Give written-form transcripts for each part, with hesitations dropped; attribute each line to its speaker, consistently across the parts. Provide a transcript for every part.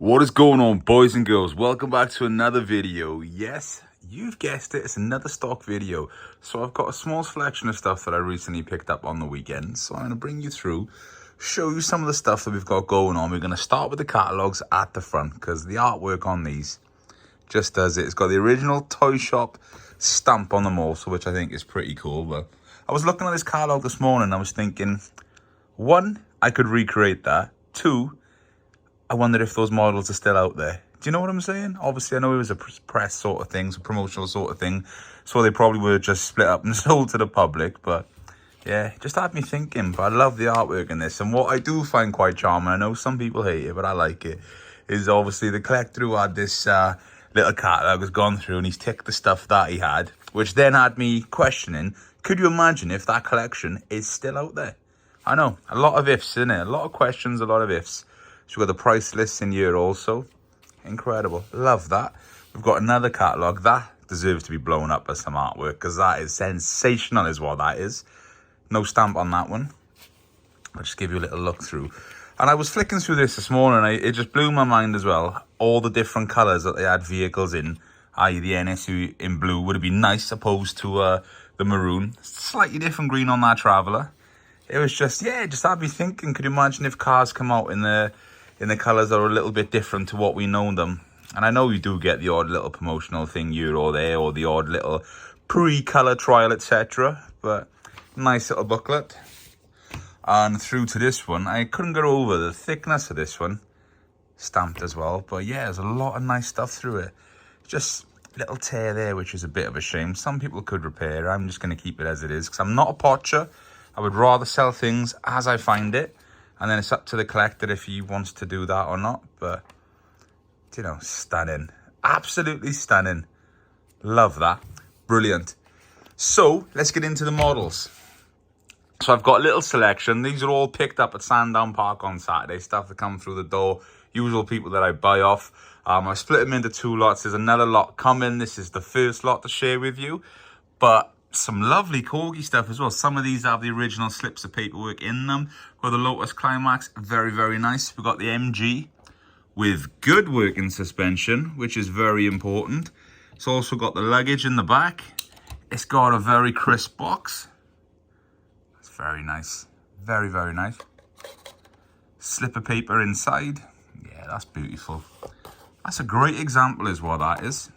Speaker 1: What is going on, boys and girls? Welcome back to another video. Yes, you've guessed it, it's another stock video. So I've got a small selection of stuff that I recently picked up on the weekend. So I'm going to bring you through, show you some of the stuff that we've got going on. We're going to start with the catalogues at the front because the artwork on these just does it. It's got the original toy shop stamp on them also, which I think is pretty cool. But I was looking at this catalogue this morning and I was thinking, one, I could recreate that. Two, I wonder if those models are still out there. Do you know what I'm saying? Obviously, I know it was a press sort of thing, a promotional sort of thing. So they probably were just split up and sold to the public. But yeah, just had me thinking. But I love the artwork in this. And what I do find quite charming, I know some people hate it, but I like it, is obviously the collector who had this little catalogue has gone through and he's ticked the stuff that he had, which then had me questioning, could you imagine if that collection is still out there? I know, a lot of ifs in it, a lot of questions, a lot of ifs. So we've got the price list in here also. Incredible. Love that. We've got another catalogue. That deserves to be blown up as some artwork because that is sensational is what that is. No stamp on that one. I'll just give you a little look through. And I was flicking through this morning. It just blew my mind as well. All the different colours that they had vehicles in. I.e. the NSU in blue would have been nice opposed to the maroon. Slightly different green on that Traveller. It was just, yeah, it just had me thinking, could you imagine if cars come out in the colours that are a little bit different to what we know them. And I know you do get the odd little promotional thing here or there, or the odd little pre-colour trial, etc. But nice little booklet. And through to this one, I couldn't get over the thickness of this one. Stamped as well. But yeah, there's a lot of nice stuff through it. Just a little tear there, which is a bit of a shame. Some people could repair. I'm just going to keep it as it is, because I'm not a potcher. I would rather sell things as I find it. And then it's up to the collector if he wants to do that or not. But, you know, stunning. Absolutely stunning. Love that. Brilliant. So, let's get into the models. So, I've got a little selection. These are all picked up at Sandown Park on Saturday. Stuff that come through the door. Usual people that I buy off. I split them into two lots. There's another lot coming. This is the first lot to share with you. But some lovely Corgi stuff as well. Some of these have the original slips of paperwork in them. Got the Lotus Climax, very, very nice. We've got the MG with good working suspension, which is very important. It's also got the luggage in the back. It's got a very crisp box. It's very nice. Very, very nice. Slip of paper inside. Yeah, that's beautiful. That's a great example is what that is.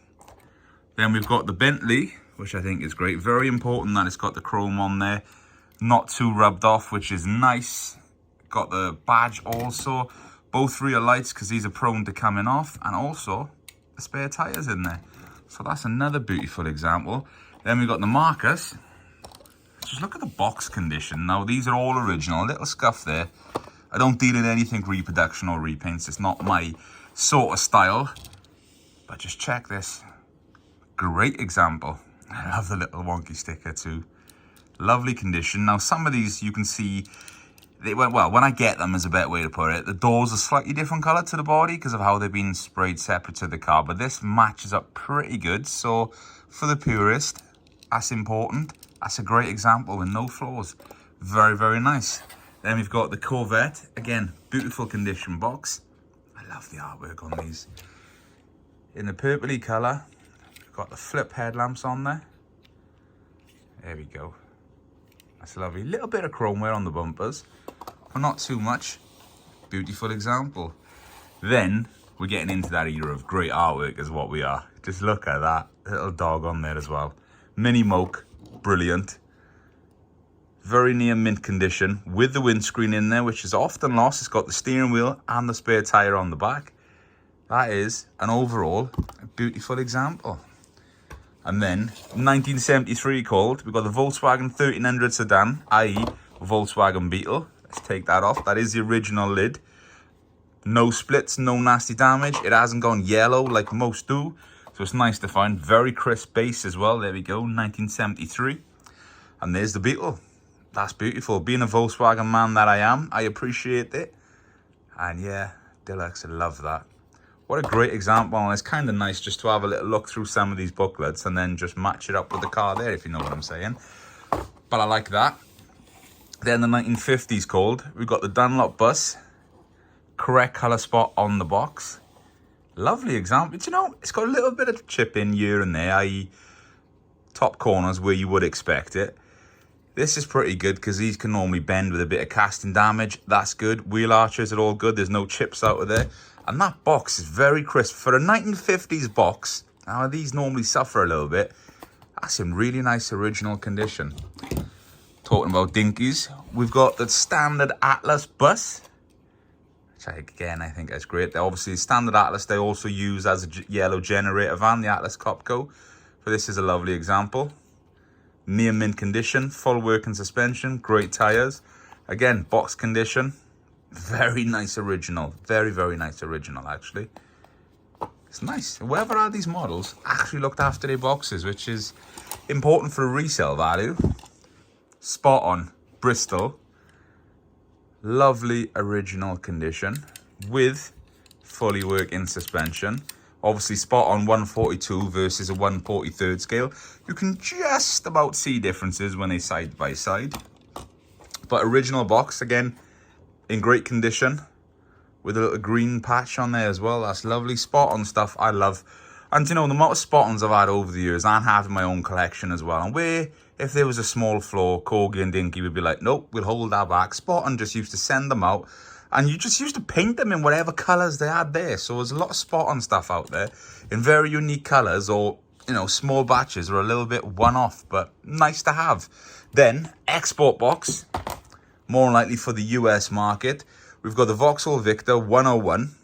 Speaker 1: Then we've got the Bentley, which I think is great. Very important that it's got the chrome on there. Not too rubbed off, which is nice. Got the badge also. Both rear lights, because these are prone to coming off. And also, the spare tyres in there. So that's another beautiful example. Then we've got the Marcus. Just look at the box condition. Now, these are all original. A little scuff there. I don't deal in anything reproduction or repaints. It's not my sort of style. But just check this. Great example. I love the little wonky sticker too. Lovely condition. Now, some of these you can see, they went well, when I get them is a better way to put it. The doors are slightly different colour to the body because of how they've been sprayed separate to the car. But this matches up pretty good. So, for the purist, that's important. That's a great example with no flaws. Very, very nice. Then we've got the Corvette. Again, beautiful condition box. I love the artwork on these. In the purpley colour. Got the flip headlamps on there. There we go. That's lovely. Little bit of chrome wear on the bumpers, but not too much. Beautiful example. Then we're getting into that era of great artwork is what we are. Just look at that little dog on there as well. Mini Moke, brilliant. Very near mint condition with the windscreen in there, which is often lost. It's got the steering wheel and the spare tyre on the back. That is an overall beautiful example. And then 1973 called, we've got the Volkswagen 1300 sedan, i.e. Volkswagen Beetle. Let's take that off. That is the original lid. No splits, no nasty damage. It hasn't gone yellow like most do. So it's nice to find. Very crisp base as well. There we go, 1973. And there's the Beetle. That's beautiful. Being a Volkswagen man that I am, I appreciate it. And yeah, deluxe, I love that. What a great example, and it's kind of nice just to have a little look through some of these booklets and then just match it up with the car there, if you know what I'm saying. But I like that. Then the 1950s called, we've got the Dunlop bus, correct colour spot on the box. Lovely example. But, you know, it's got a little bit of chip in here and there, i.e. top corners where you would expect it. This is pretty good because these can normally bend with a bit of casting damage. That's good. Wheel arches are all good. There's no chips out of there. And that box is very crisp. For a 1950s box, now these normally suffer a little bit. That's in really nice original condition. Talking about Dinkies, we've got the standard Atlas bus. Which again, I think that's great. They're obviously standard Atlas, they also use as a yellow generator van, the Atlas Copco. But this is a lovely example. Near mint condition, full working suspension, great tyres. Again, box condition, very nice original. Very, very nice original, actually. It's nice. Whoever had these models actually looked after their boxes, which is important for resale value. Spot on. Bristol. Lovely original condition with fully working suspension. Obviously spot on 142 versus a 143rd scale. You can just about see differences when they side by side. But original box, again, in great condition. With a little green patch on there as well. That's lovely. Spot on stuff I love. And you know, the amount of spot ons I've had over the years, and having my own collection as well. And where, if there was a small flaw, Corgi and Dinky would be like, nope, we'll hold that back. Spot on just used to send them out. And you just used to paint them in whatever colours they had there. So there's a lot of spot on stuff out there in very unique colours, or, you know, small batches, or a little bit one-off, but nice to have. Then, export box, more likely for the US market. We've got the Vauxhall Victor 101.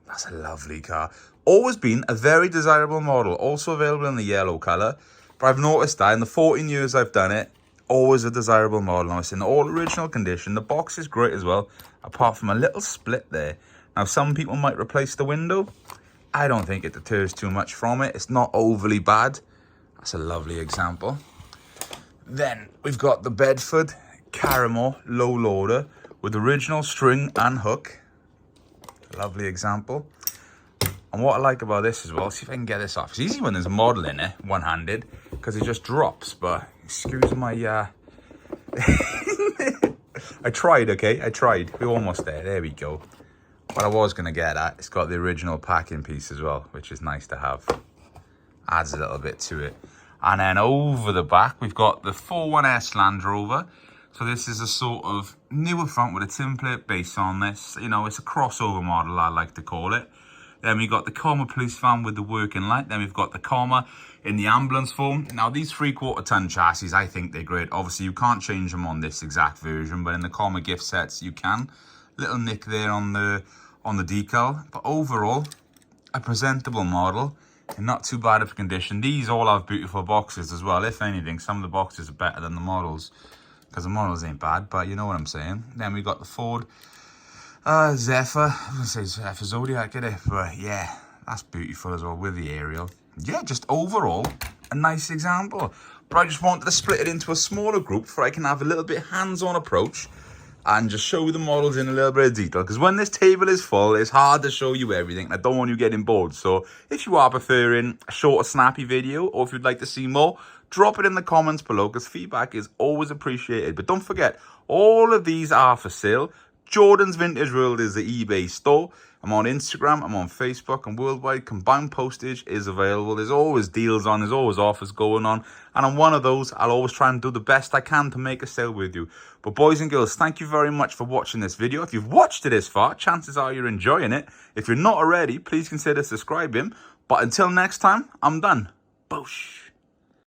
Speaker 1: That's a lovely car. Always been a very desirable model. Also available in the yellow colour. But I've noticed that in the 14 years I've done it, always a desirable model. Now it's in all original condition. The box is great as well, apart from a little split there. Now some people might replace the window. I don't think it deters too much from it. It's not overly bad. That's a lovely example. Then we've got the Bedford Caramel low loader with original string and hook. Lovely example. And what I like about this as well, see if I can get this off. It's easy when there's a model in it, one-handed, because it just drops. But excuse my I tried, okay? I tried. We're almost there. There we go. What I was going to get at, it's got the original packing piece as well, which is nice to have. Adds a little bit to it. And then over the back, we've got the 41S Land Rover. So this is a sort of newer front with a tin plate base on this. You know, it's a crossover model, I like to call it. Then we've got the Comma police van with the working light. Then we've got the Comma in the ambulance form. Now, these 3/4 ton chassis, I think they're great. Obviously, you can't change them on this exact version, but in the Comma gift sets, you can. Little nick there on the decal. But overall, a presentable model and not too bad of condition. These all have beautiful boxes as well. If anything, some of the boxes are better than the models, because the models ain't bad, but you know what I'm saying. Then we've got the Ford Zephyr. I was going to say Zephyr Zodiac, is it? But yeah, that's beautiful as well with the aerial. Yeah, just overall, a nice example. But I just wanted to split it into a smaller group so I can have a little bit hands-on approach and just show the models in a little bit of detail. Because when this table is full, it's hard to show you everything. I don't want you getting bored. So if you are preferring a shorter, snappy video, or if you'd like to see more, drop it in the comments below, because feedback is always appreciated. But don't forget, all of these are for sale. Jordan's Vintage World is the eBay store. I'm on Instagram, I'm on Facebook, and worldwide combined postage is available. There's always deals on, there's always offers going on. And on one of those, I'll always try and do the best I can to make a sale with you. But boys and girls, thank you very much for watching this video. If you've watched it this far, chances are you're enjoying it. If you're not already, please consider subscribing. But until next time, I'm done. Boosh.